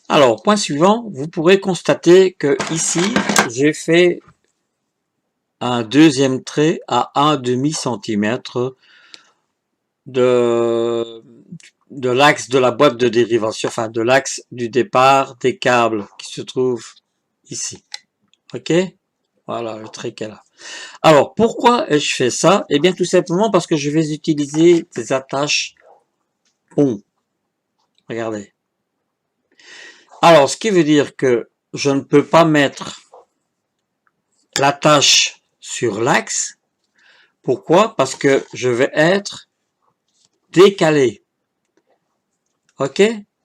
Alors, point suivant, vous pourrez constater que ici, j'ai fait un deuxième trait à 1,5 cm de l'axe de la boîte de dérivation, enfin de l'axe du départ des câbles qui se trouve ici. Ok? Voilà le trait qu'elle a. Alors, pourquoi ai-je fait ça? Eh bien, tout simplement parce que je vais utiliser des attaches pont. Regardez. Alors, ce qui veut dire que je ne peux pas mettre l'attache sur l'axe. Pourquoi? Parce que je vais être décalé. Ok?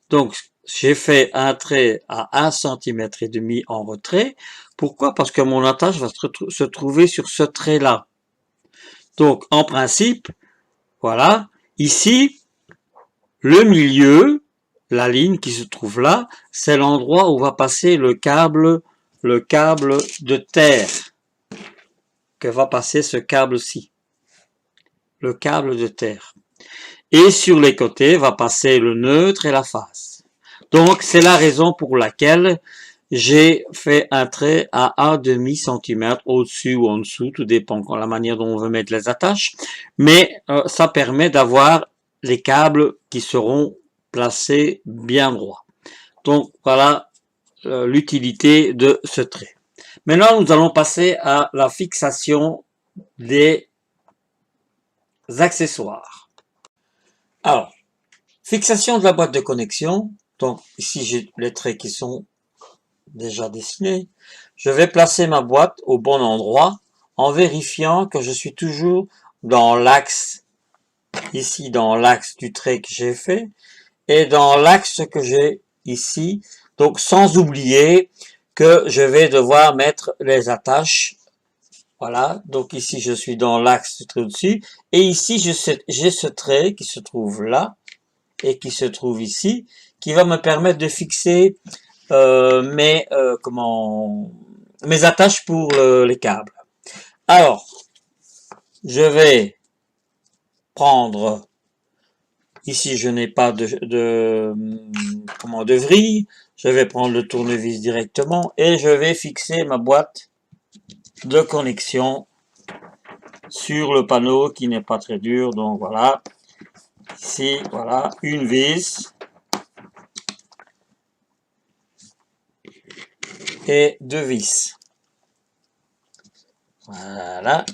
Donc, j'ai fait un trait à 1,5 cm en retrait. Pourquoi? Parce que mon attache va se trouver sur ce trait-là. Donc, en principe, voilà, ici, le milieu, la ligne qui se trouve là, c'est l'endroit où va passer le câble de terre. Que va passer ce câble-ci. Le câble de terre. Et sur les côtés va passer le neutre et la face. Donc, c'est la raison pour laquelle j'ai fait un trait à 1,5 cm au-dessus ou en dessous, tout dépend de la manière dont on veut mettre les attaches, mais ça permet d'avoir les câbles qui seront placés bien droits. Donc voilà l'utilité de ce trait. Maintenant, nous allons passer à la fixation des accessoires. Alors, fixation de la boîte de connexion. Donc ici, j'ai les traits qui sont déjà dessinés. Je vais placer ma boîte au bon endroit en vérifiant que je suis toujours dans l'axe, ici dans l'axe du trait que j'ai fait, et dans l'axe que j'ai ici, donc sans oublier que je vais devoir mettre les attaches. Voilà, donc ici je suis dans l'axe du trait au-dessus, et ici j'ai ce trait qui se trouve là, et qui se trouve ici, qui va me permettre de fixer mes attaches pour les câbles. Alors, je vais prendre, ici je n'ai pas de vrille, je vais prendre le tournevis directement et je vais fixer ma boîte de connexion sur le panneau qui n'est pas très dur. Donc voilà, ici voilà une vis et deux vis. Voilà.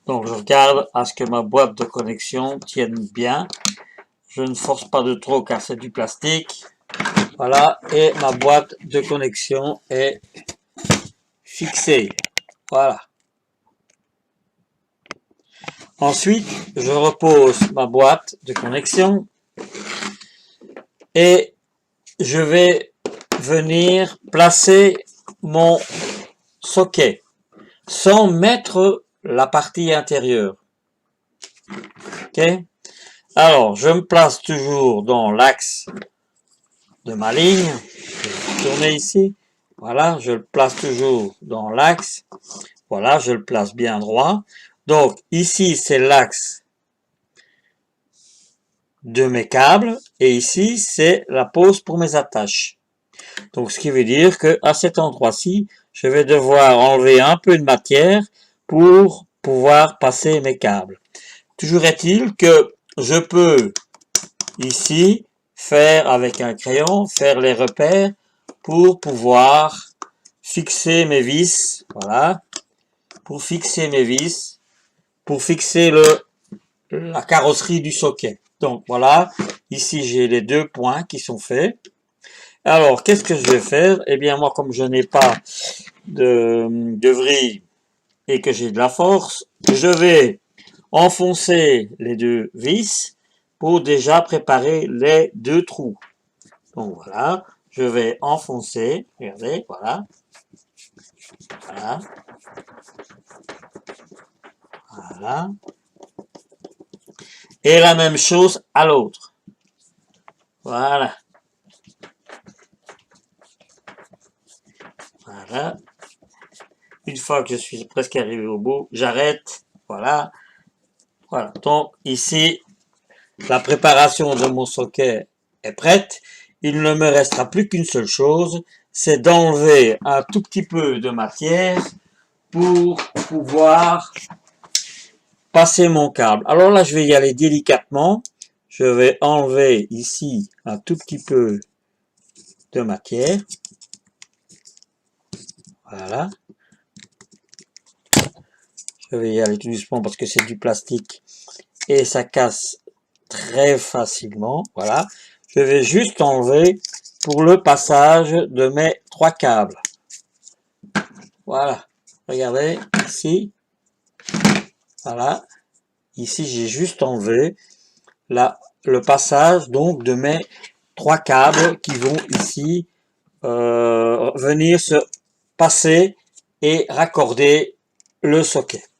Donc je regarde à ce que ma boîte de connexion tienne bien. Je ne force pas de trop car c'est du plastique. Voilà, et ma boîte de connexion est fixée. Voilà. Ensuite, je repose ma boîte de connexion et je vais venir placer mon socket sans mettre la partie intérieure. Ok? Alors, je me place toujours dans l'axe de ma ligne. Je vais tourner ici. Voilà, je le place toujours dans l'axe. Voilà, je le place bien droit. Donc, ici, c'est l'axe de mes câbles. Et ici, c'est la pose pour mes attaches. Donc, ce qui veut dire que à cet endroit-ci, je vais devoir enlever un peu de matière pour pouvoir passer mes câbles. Toujours est-il que je peux, ici, faire avec un crayon, faire les repères pour pouvoir fixer mes vis. Voilà. Pour fixer mes vis, pour fixer la carrosserie du socket. Donc voilà, ici j'ai les deux points qui sont faits. Alors, qu'est-ce que je vais faire? Eh bien, moi, comme je n'ai pas de vrille et que j'ai de la force, je vais enfoncer les deux vis pour déjà préparer les deux trous. Donc voilà, je vais enfoncer, regardez, voilà, voilà, voilà. Et la même chose à l'autre. Voilà. Voilà. Une fois que je suis presque arrivé au bout, j'arrête. Voilà. Voilà. Donc ici, la préparation de mon socket est prête. Il ne me restera plus qu'une seule chose, c'est d'enlever un tout petit peu de matière pour pouvoir passer mon câble. Alors là, je vais y aller délicatement. Je vais enlever ici un tout petit peu de matière. Voilà. Je vais y aller tout doucement parce que c'est du plastique et ça casse très facilement. Voilà. Je vais juste enlever pour le passage de mes 3 câbles. Voilà. Regardez ici. Voilà. Ici, j'ai juste enlevé le passage donc de mes 3 câbles qui vont ici venir se passer et raccorder le socket.